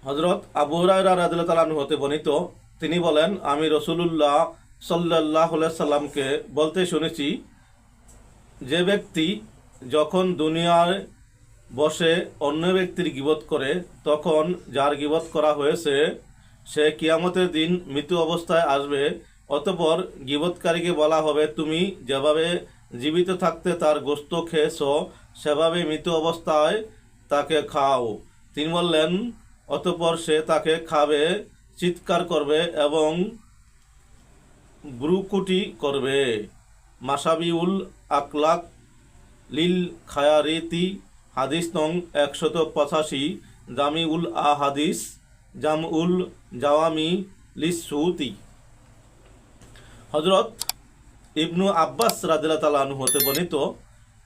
হযরত আবু হুরায়রা রাদিয়াল্লাহু তাআলা আনহু হতে বর্ণিত, তিনি বলেন, আমি রাসূলুল্লাহ সাল্লাল্লাহু আলাইহি সাল্লামকে বলতে শুনেছি, যে ব্যক্তি যখন দুনিয়ায় বসে অন্য ব্যক্তির গীবত করে, তখন যার গীবত করা হয়েছে সে কিয়ামতের দিন মৃত্যু অবস্থায় আসবে। অতঃপর গীবতকারীকে বলা হবে, তুমি যেভাবে জীবিত থাকতে তার গোশত খেয়েছ সেভাবে মৃত্যু অবস্থায় তাকে খাও। তিনি বললেন, অতঃপর সে তাকে খাবে, চিৎকার করবে এবং ব্রুকুটি করবে। মাসাবিউল আকলাক লিল খায়ারিতি, হাদিস নং 185, জামিউল আহাদিস, জামউল জাওয়ামি লিসসুতি। হযরত ইবনু আব্বাস রাদিয়াল্লাহু তাআলা আনহু হতে বর্ণিত,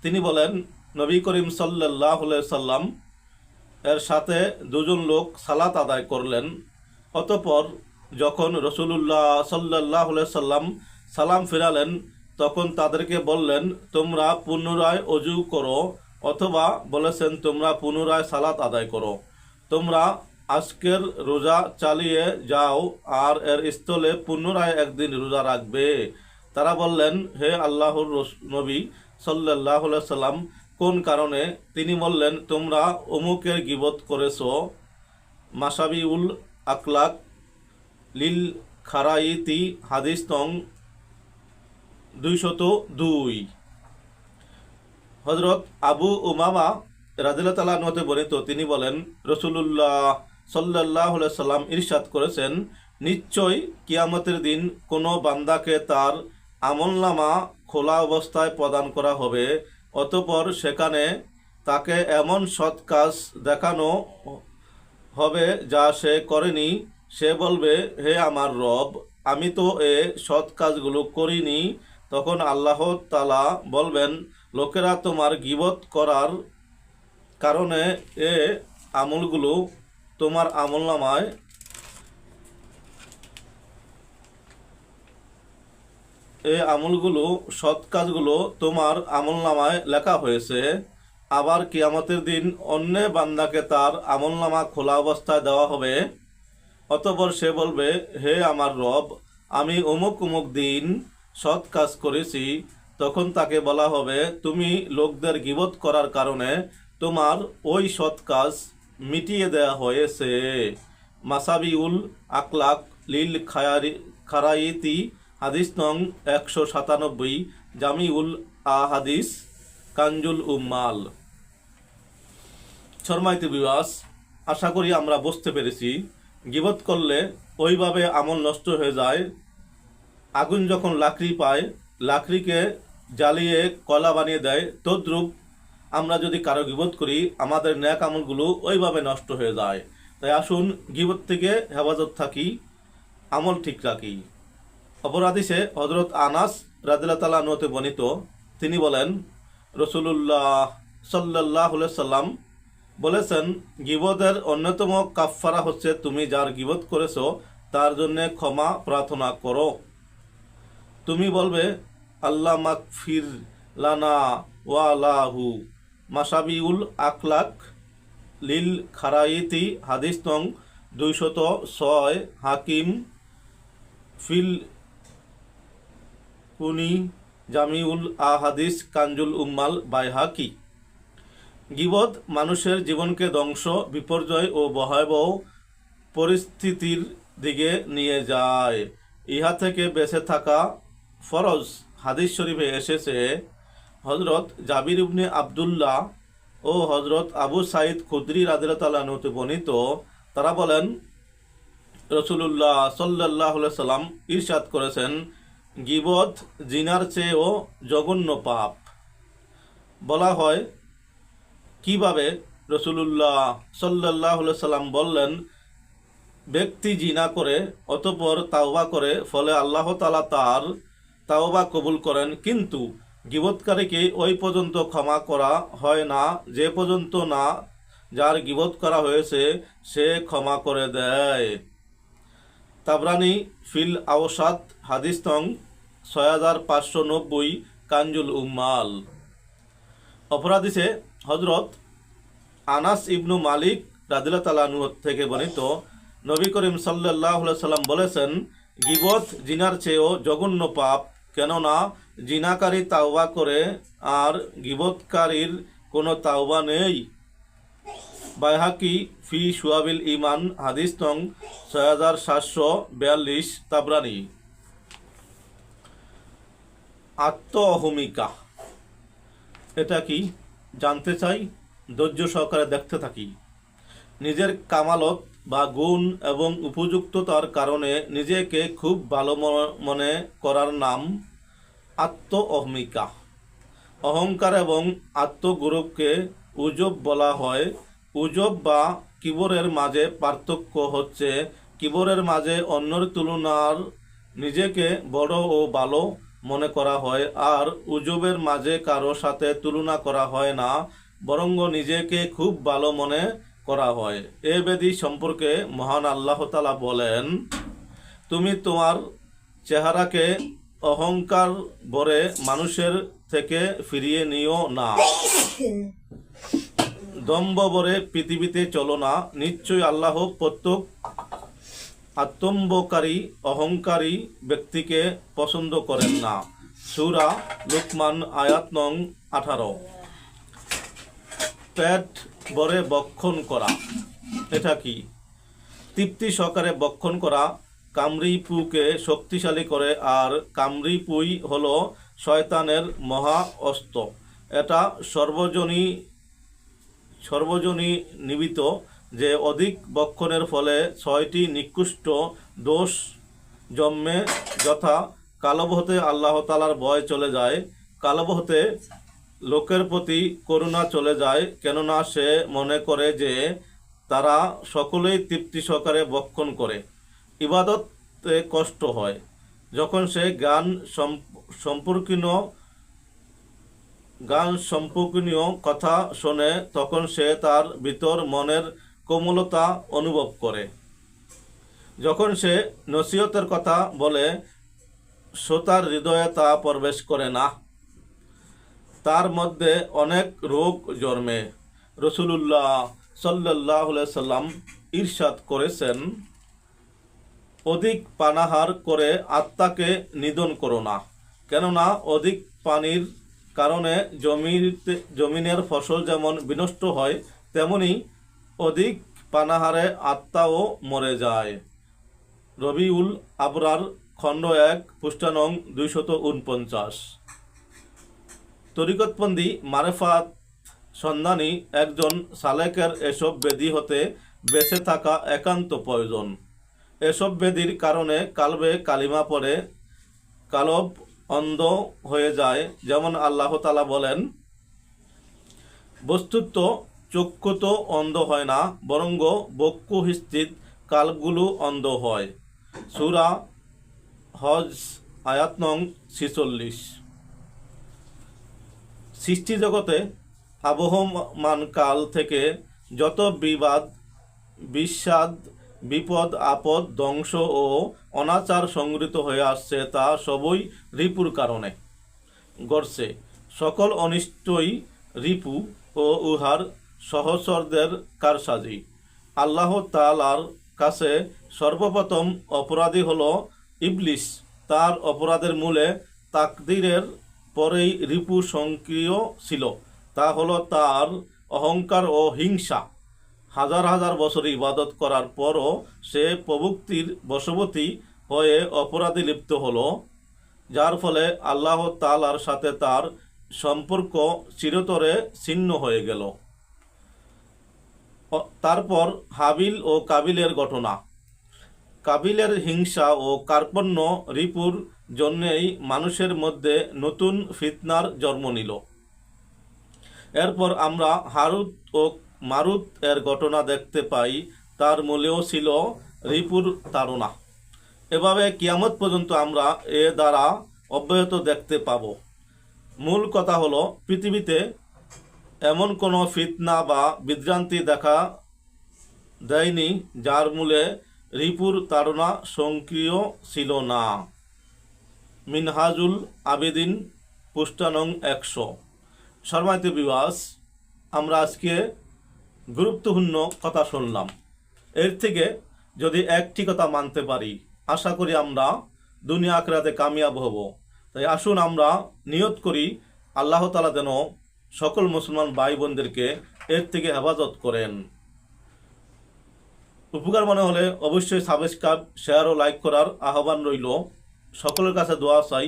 তিনি বলেন, নবী করিম সাল্লাল্লাহু আলাইহি সাল্লাম এর সাথে দুজন লোক সালাত আদায় করলেন। অতঃপর যখন রাসূলুল্লাহ সাল্লাল্লাহু আলাইহি সাল্লাম সালাম ফিরালেন, তখন তাদেরকে বললেন, তোমরা পুনরায় অজু করো, অথবা বলেছেন, তোমরা পুনরায় সালাত আদায় করো। তোমরা আজকের রোজা চালিয়ে যাও আর এর স্থলে পুনরায় একদিন রোজা রাখবে। তারা বললেন, হে আল্লাহর নবী সাল্লাল্লাহু আলাইহি সাল্লাম, কোন কারণে? তিনি বললেন, তোমরা অমুকের গীবত করেছ। মাসাবিউল আকলাক লিল খারাইতি, হাদিস নং 202। হযরত আবু উমামা রাদিয়াল্লাহু তাআলা আনহু হতে বর্ণিত, তিনি বলেন, রাসূলুল্লাহ সাল্লাল্লাহু আলাইহি সাল্লাম ইরশাদ করেছেন, নিশ্চয় কিয়ামতের দিন কোনো বান্দাকে তার আমলনামা খোলা অবস্থায় প্রদান করা হবে। অতঃপর সেখানে তাকে এমন সৎ কাজ দেখানো হবে যা সে করেনি। সে বলবে, হে আমার রব, আমি তো এ সৎ কাজগুলো করিনি। তখন আল্লাহ তাআলা বলবেন, লোকেরা তোমার গীবত করার কারণে এ আমলগুলো তোমার আমলনামায় সৎ কাজগুলো তোমার আমলনামায় লেখা হয়েছে। আবার কিয়ামতের দিন অন্য বান্দাকে তার আমলনামা খোলা অবস্থায় দেওয়া হবে। অতঃপর সে বলবে, হে আমার রব, আমি অমুক অমুক দিন সৎ কাজ করেছি। তখন তাকে বলা হবে, তুমি লোকদের গীবত করার কারণে তোমার ওই সৎ কাজ মিটিয়ে দেয়া হয়েছে। মাসাবিউল আকলাক লিল খারাইতি, হাদিস নং 197, জামিউল আহাদিস, কানজুল উম্মাল। শর্মাইতে বিবাস, আশা করি আমরা বুঝতে পেরেছি, গীবত করলে ওইভাবে আমল নষ্ট হয়ে যায়। আগুন যখন লাকড়ি পায়, লাকড়িকে জ্বালিয়ে কয়লা বানিয়ে দেয়, তদ্রূপ আমরা যদি কারো গীবত করি, আমাদের ন্যাক আমলগুলো ওইভাবে নষ্ট হয়ে যায়। তাই আসুন গীবত থেকে হেফাজত থাকি, আমল ঠিক রাখি। অপর হাদিসে হযরত আনাস রাদিয়াল্লাহু তাআলা আনহু হতে বর্ণিত, তিনি বলেন, রাসূলুল্লাহ সাল্লাল্লাহু আলাইহি সাল্লাম বলেছেন, গীবতের অন্যতম কাফফারা হচ্ছে তুমি যার গীবত করেছো তার জন্য ক্ষমা প্রার্থনা করো। তুমি বলবে, আল্লাহ মাগফির লানা ওয়া লাহু। মাসাবিউল আকলাক লিল খারাইতি, হাদিস নং 206, হাকিম ফিল কুনি, জামিউল আহাদিস, কানজুল উম্মাল, বাইহাকি। গীবত মানুষের জীবনকে ধ্বংস, বিপর্যয় ও ভয়াবহ পরিস্থিতির দিকে নিয়ে যায়। ইহা থেকে বেঁচে থাকা ফরজ। হাদিস শরীফে এসেছে, হযরত জাবির ইবনে আব্দুল্লাহ ও হযরত আবু সাঈদ খুদরি রাদিয়াল্লাহু তাআলা আনহু হতে বর্ণিত, তারা বলেন, রাসূলুল্লাহ সাল্লাল্লাহু আলাইহি সাল্লাম ইরশাদ করেছেন, গীবত জিনার চেয়েও জঘন্য পাপ। বলা হয়, কিভাবে? রাসূলুল্লাহ সাল্লাল্লাহু আলাইহি সাল্লাম বললেন, ব্যক্তি জিনা করে অতঃপর তাওবা করে, ফলে আল্লাহ তাআলা তার তাওবা কবুল করেন, কিন্তু গীবতকারীকে ওই পর্যন্ত ক্ষমা করা হয় না যে পর্যন্ত না যার গীবত করা হয়েছে সে ক্ষমা করে দেয়। তাবরানি ফিল আওসাত, হাদিস নং 6590, কানজুল উম্মাল। অপর হাদিসে হযরত আনাস ইবনু মালিক রাদিয়াল্লাহু তাআলা আনহু থেকে বর্ণিত, নবী করিম সাল্লাল্লাহু আলাইহি সাল্লাম বলেছেন, গীবত জিনার চেয়েও জঘন্য পাপ, কেননা জিনাকারী তাওবা করে আর গীবতকারীর কোনো তাওবা নেই। বাইহাকি ফি শুআবিল ঈমান, হাদিস নং 6742, তাবরানী। আত্ম অহমিকা, এটা কি জানতে চাই, ধৈর্য সহকারে দেখতে থাকি। নিজের কামালত বা গুণ এবং উপযুক্ততার কারণে নিজেকে খুব ভালো মনে করার নাম আত্ম অহমিকা। অহংকার এবং আত্মগৌরবকে উজব বলা হয়। উজব বা কিবরের মাঝে পার্থক্য হচ্ছে, কিবরের মাঝে অন্যের তুলনার নিজেকে বড় ও ভালো মনে করা হয়, আর উজবের মাঝে কারো সাথে তুলনা করা হয় না, বরং নিজেকে খুব ভালো মনে করা হয়। এ ব্যাধি সম্পর্কে মহান আল্লাহ তাআলা বলেন, তুমি তোমার চেহারাকে অহংকার ভরে মানুষের থেকে ফিরিয়ে নিও না, দম্ভ ভরে পৃথিবীতে চলো না, নিশ্চয়ই আল্লাহ প্রত্যেক আত্মম্বকারী অহংকারী ব্যক্তিকে পছন্দ করেন না। সূরা লুকমান, আয়াত নং 18। পেট ভরে ভক্ষণ করা, এটা কি? তৃপ্তি সহকারে ভক্ষণ করা কামরিপুকে শক্তিশালী করে, আর কামরিপুই হলো শয়তানের মহা অস্ত্র। এটা সর্বজনী নিবিত যে অধিক ভক্ষণের ফলে 6টি নিকৃষ্ট দোষ জন্মে, যথা কালব হতে আল্লাহ তাআলার ভয় চলে যায়, কালব হতে লোকের প্রতি করুণা চলে যায়, কেননা সে মনে করে যে তারা সকলেই তৃপ্তি সহকারে ভক্ষণ করে, ইবাদতে কষ্ট হয়। যখন সে গান সম্পর্কীয় কথা শোনে, তখন সে তার ভিতর মনের কোমলতা অনুভব করে। যখন সে নসিহতের কথা বলে, শ্রোতার হৃদয়ে তা প্রবেশ করে না, তার মধ্যে অনেক রোগ জন্মে। রাসূলুল্লাহ সাল্লাল্লাহু আলাইহি সাল্লাম ইরশাদ করেছেন, অধিক পানাহার করে আত্মাকে নিধন করো না, কেননা অধিক পানির কারণে জমিনের ফসল যেমন বিনষ্ট হয়, তেমনি অধিক পানাহারে আত্মাও মরে যায়। রবিউল আবরার, খণ্ড 1, পৃষ্ঠা নং 249। তরিকতপন্থী মারেফাত সন্ধানী একজন সালেকের এসব ব্যাধি হতে বেঁচে থাকা একান্ত প্রয়োজন। এসব ব্যাধির কারণে কালবে কালিমা পড়ে কালব অন্ধ হয়ে যায়। যেমন আল্লাহ তাআলা বলেন, বস্তুত চক্ষু তো অন্ধ হয় না, বরং বক্ষু স্থিত কালবগুলো অন্ধ হয়। সূরা হজ, আয়াত নং 46। সৃষ্টি জগতে আবহমান কাল থেকে যত বিবাদ, বিস্বাদ, বিপদ আপদ, ধ্বংস ও অনাচার সংগৃহীত হয়ে আসছে, তা সবই রিপুর কারণে ঘটছে। সকল অনিষ্টই রিপু ও উহার সহচরদের কারসাজি। আল্লাহ তাআলার কাছে সর্বপ্রথম অপরাধী হলো ইবলিস। তার অপরাধের মূলে তাকদীরের পরেই রিপু সক্রিয় ছিল, তা হলো তার অহংকার ও হিংসা। হাজার হাজার বছর ইবাদত করার পরও সে প্রবৃত্তির বশবর্তী হয়ে অপরাধে লিপ্ত হলো, যার ফলে আল্লাহ তাআলার সাথে তার সম্পর্ক চিরতরে ছিন্ন হয়ে গেল। তারপর হাবিল ও কাবিলের ঘটনা। কাবিলের হিংসা ও কার্পণ্য রিপুর জন্যেই মানুষের মধ্যে নতুন ফিতনার জন্ম নিল। এরপর আমরা হারুত ও মারুত এর ঘটনা দেখতে পাই, তার মূলেও ছিল রিপুর তাড়না। এভাবে কিয়ামত পর্যন্ত আমরা এ দ্বারা অব্যাহত দেখতে পাব। মূল কথা হলো, পৃথিবীতে এমন কোনো ফিতনা বা বিভ্রান্তি দেখা দেয়নি যার মূলে রিপুর তাড়না সক্রিয় ছিল না। মিনহাজুল আবেদিন, পৃষ্ঠা নং 100। সম্মানিত ভিউয়ার্স, আমরা আজকে গুরুত্বপূর্ণ কথা শুনলাম। এর থেকে যদি একটি কথা মানতে পারি, আশা করি আমরা দুনিয়া আখিরাতে কামিয়াব হব। তাই আসুন আমরা নিয়ত করি, আল্লাহ তাআলা যেন সকল মুসলমান ভাই বোনদেরকে এর থেকে হেফাজত করেন। উপকার মনে হলে অবশ্যই সাবস্ক্রাইব, শেয়ার ও লাইক করার আহ্বান রইল। সকলের কাছে দোয়া চাই,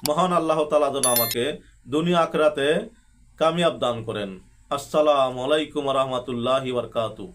মহান আল্লাহ তাআলা যেন আমাকে দুনিয়া আখিরাতে কামিয়াব দান করেন। আসসালামু আলাইকুম ওয়া রাহমাতুল্লাহি ওয়া বারাকাতুহু।